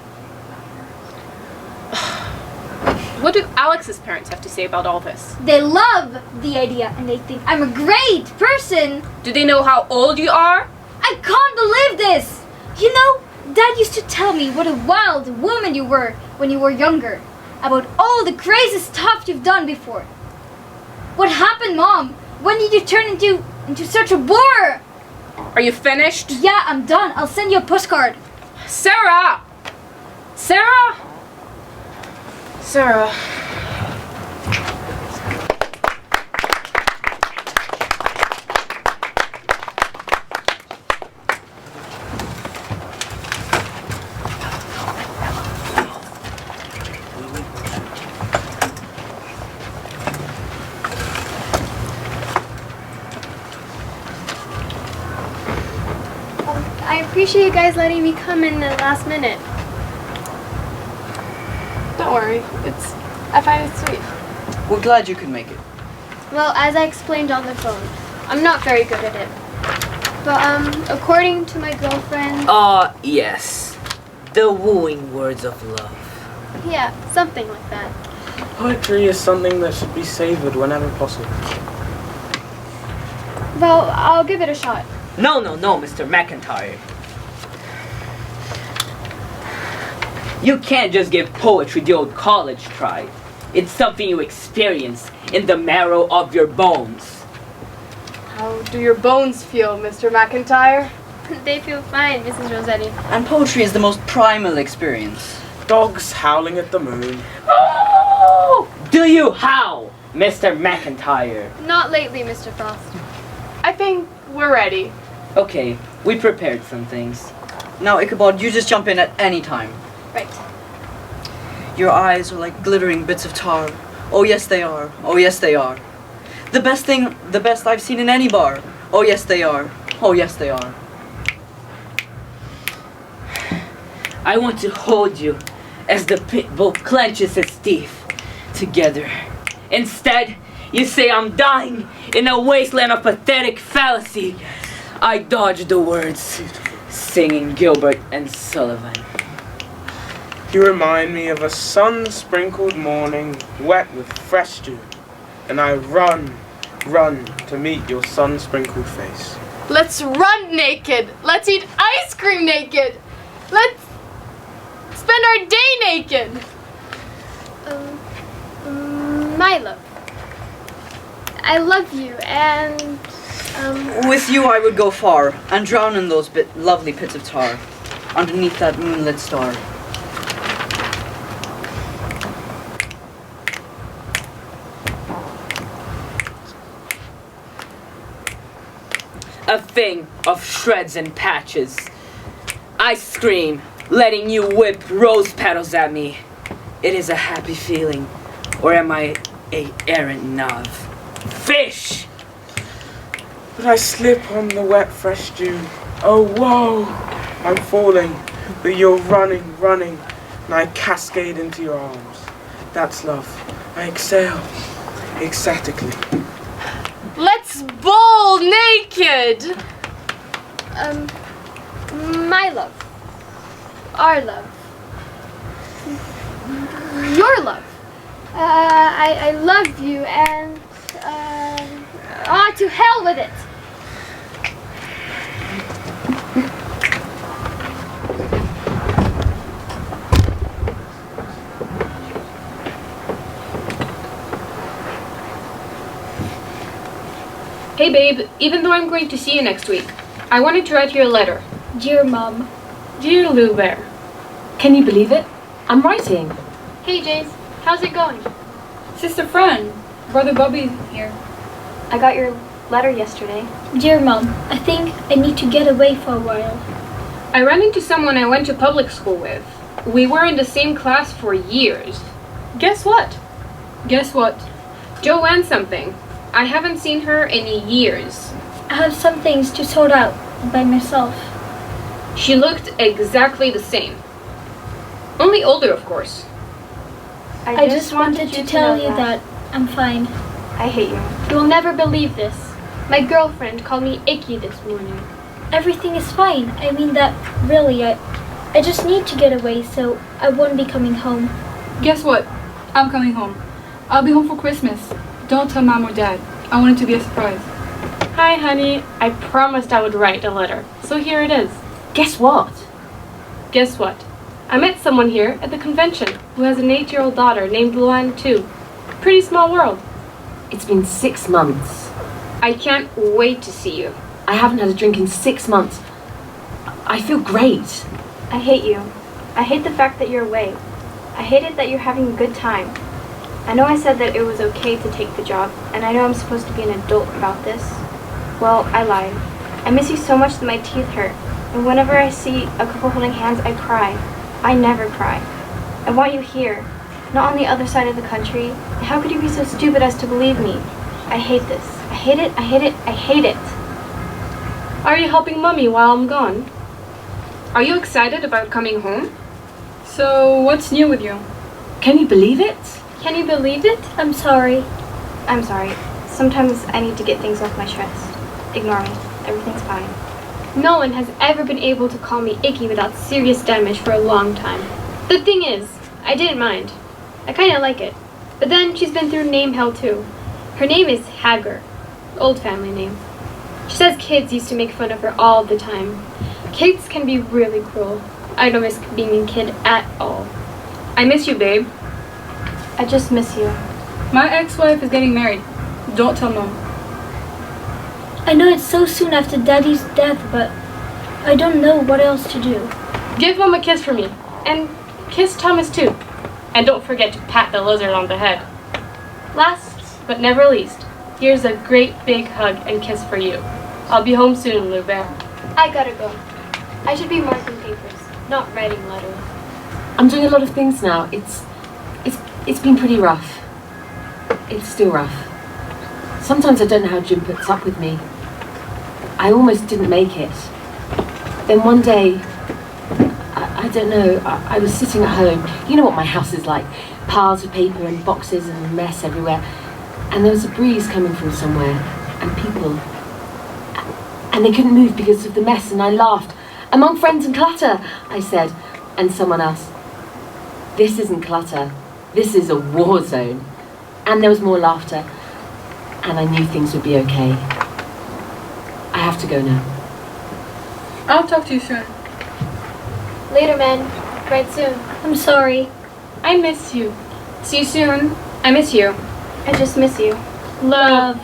What do Alex's parents have to say about all this? They love the idea and they think I'm a great person. Do they know how old you are? I can't believe this. You know, Dad used to tell me what a wild woman you were when you were younger. About all the crazy stuff you've done before. What happened, Mom? When did you turn into such a bore? Are you finished? Yeah, I'm done. I'll send you a postcard. Sarah! Sarah! Sarah. I appreciate you guys letting me come in the last minute. Don't worry. I find it sweet. We're glad you could make it. Well, as I explained on the phone, I'm not very good at it. But according to my girlfriend... Yes. The wooing words of love. Yeah, something like that. Poetry is something that should be savoured whenever possible. Well, I'll give it a shot. No, Mr. McIntyre. You can't just give poetry the old college try. It's something you experience in the marrow of your bones. How do your bones feel, Mr. McIntyre? They feel fine, Mrs. Rossetti. And poetry is the most primal experience. Dogs howling at the moon. Oh! Do you howl, Mr. McIntyre? Not lately, Mr. Frost. I think we're ready. Okay, we prepared some things. Now, Ichabod, you just jump in at any time. Right. Your eyes are like glittering bits of tar. Oh yes they are. Oh yes they are. The best I've seen in any bar. Oh yes they are. Oh yes they are. I want to hold you as the pit bull clenches its teeth together. Instead, you say I'm dying in a wasteland of pathetic fallacy. I dodge the words, singing Gilbert and Sullivan. You remind me of a sun-sprinkled morning, wet with fresh dew, and I run to meet your sun-sprinkled face. Let's run naked. Let's eat ice cream naked. Let's spend our day naked. My love. I love you, and With you I would go far and drown in those lovely pits of tar, underneath that moonlit star. A thing of shreds and patches. I scream, letting you whip rose petals at me. It is a happy feeling, or am I a errant knave? Fish! But I slip on the wet fresh dew. Oh whoa! I'm falling, but you're running, and I cascade into your arms. That's love. I exhale, ecstatically. Let's bowl naked. my love. Our love. Your love. I love you, and to hell with it. Hey babe, even though I'm going to see you next week, I wanted to write you a letter. Dear Mom. Dear Lou Bear. Can you believe it? I'm writing. Hey Jace, how's it going? Sister Fran, Brother Bobby here. I got your letter yesterday. Dear Mom, I think I need to get away for a while. I ran into someone I went to public school with. We were in the same class for years. Guess what? Guess what? Joanne something. I haven't seen her in years. I have some things to sort out by myself. She looked exactly the same. Only older, of course. I just wanted to tell you that I'm fine. I hate you. You will never believe this. My girlfriend called me icky this morning. Everything is fine. I mean that, really, I just need to get away, so I won't be coming home. Guess what? I'm coming home. I'll be home for Christmas. Don't tell Mom or Dad. I want it to be a surprise. Hi, honey. I promised I would write a letter, so here it is. Guess what? Guess what? I met someone here at the convention who has an 8-year-old daughter named Luann too. Pretty small world. It's been 6 months. I can't wait to see you. I haven't had a drink in 6 months. I feel great. I hate you. I hate the fact that you're away. I hate it that you're having a good time. I know I said that it was okay to take the job, and I know I'm supposed to be an adult about this. Well, I lied. I miss you so much that my teeth hurt, and whenever I see a couple holding hands, I cry. I never cry. I want you here, not on the other side of the country. How could you be so stupid as to believe me? I hate this. I hate it, I hate it, I hate it. Are you helping Mummy while I'm gone? Are you excited about coming home? So, what's new with you? Can you believe it? Can you believe it? I'm sorry. I'm sorry. Sometimes I need to get things off my chest. Ignore me. Everything's fine. No one has ever been able to call me icky without serious damage for a long time. The thing is, I didn't mind. I kinda like it. But then she's been through name hell too. Her name is Hagar. Old family name. She says kids used to make fun of her all the time. Kids can be really cruel. I don't miss being a kid at all. I miss you, babe. I just miss you. My ex-wife is getting married. Don't tell Mom. I know it's so soon after Daddy's death, but I don't know what else to do. Give Mom a kiss for me. And kiss Thomas too. And don't forget to pat the lizard on the head. Last but never least, here's a great big hug and kiss for you. I'll be home soon, Lou Bear. I gotta go. I should be marking papers, not writing letters. I'm doing a lot of things now. It's been pretty rough. It's still rough. Sometimes I don't know how Jim puts up with me. I almost didn't make it. Then one day, I don't know, I was sitting at home. You know what my house is like. Piles of paper and boxes and a mess everywhere. And there was a breeze coming from somewhere. And people. And they couldn't move because of the mess. And I laughed. Among friends and clutter, I said. And someone else. This isn't clutter. This is a war zone. And there was more laughter. And I knew things would be okay. I have to go now. I'll talk to you soon. Later, man. Right soon. I'm sorry. I miss you. See you soon. I miss you. I just miss you. Love.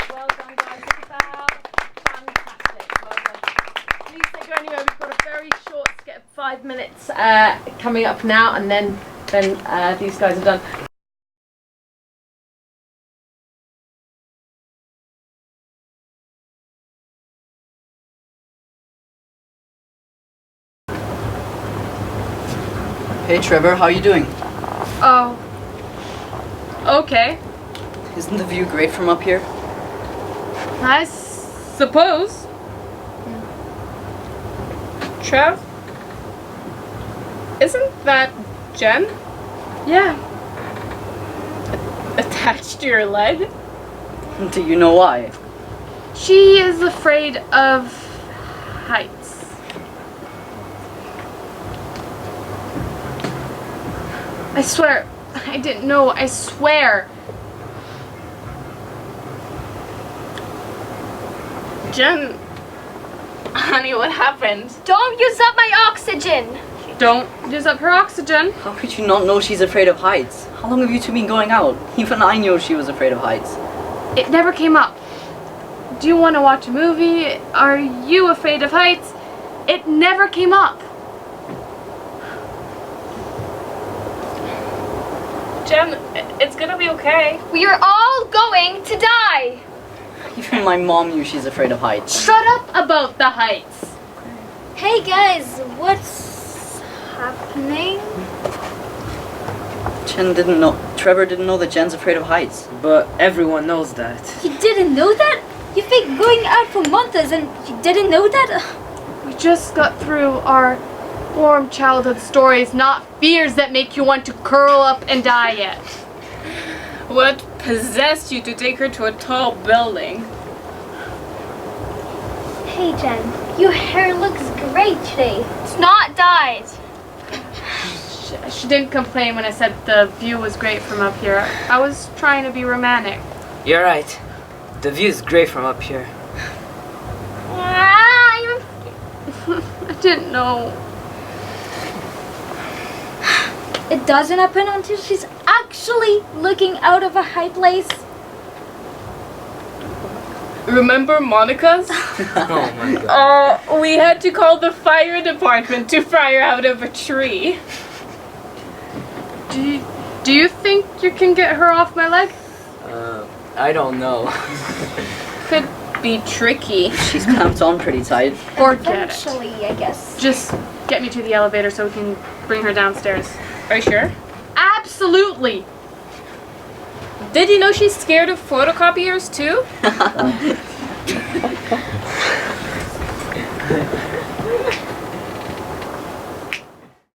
Well done, guys. Look at that. Fantastic. Well done. Please don't go anywhere. We've got a very short skit of 5 minutes coming up now, and then these guys are done. Hey Trevor, how you doing? Oh. Okay. Isn't the view great from up here? I suppose. Trev? Isn't that Jen? Yeah. Attached to your leg? Do you know why? She is afraid of heights. I swear, I didn't know, I swear. Jen, honey, what happened? Don't use up my oxygen! Don't use up her oxygen. How could you not know she's afraid of heights? How long have you two been going out? Even I knew she was afraid of heights. It never came up. Do you want to watch a movie? Are you afraid of heights? It never came up. Jen, It's gonna be okay. We are all going to die. Even my mom knew she's afraid of heights. Shut up about the heights. Hey guys, what's happening? Trevor didn't know that Jen's afraid of heights. But everyone knows that. You didn't know that? You've been going out for months and you didn't know that? We just got through our warm childhood stories, not fears that make you want to curl up and die yet. What possessed you to take her to a tall building? Hey Jen, your hair looks great today. It's not dyed. She didn't complain when I said the view was great from up here. I was trying to be romantic. You're right. The view's great from up here. I didn't know. It doesn't happen until she's actually looking out of a high place. Remember Monica's? Oh my god. We had to call the fire department to fry her out of a tree. Do you think you can get her off my leg? I don't know. Could be tricky. She's clamped on pretty tight. Forget it. Eventually, I guess. Just get me to the elevator so we can bring her downstairs. Are you sure? Absolutely! Did you know she's scared of photocopiers too?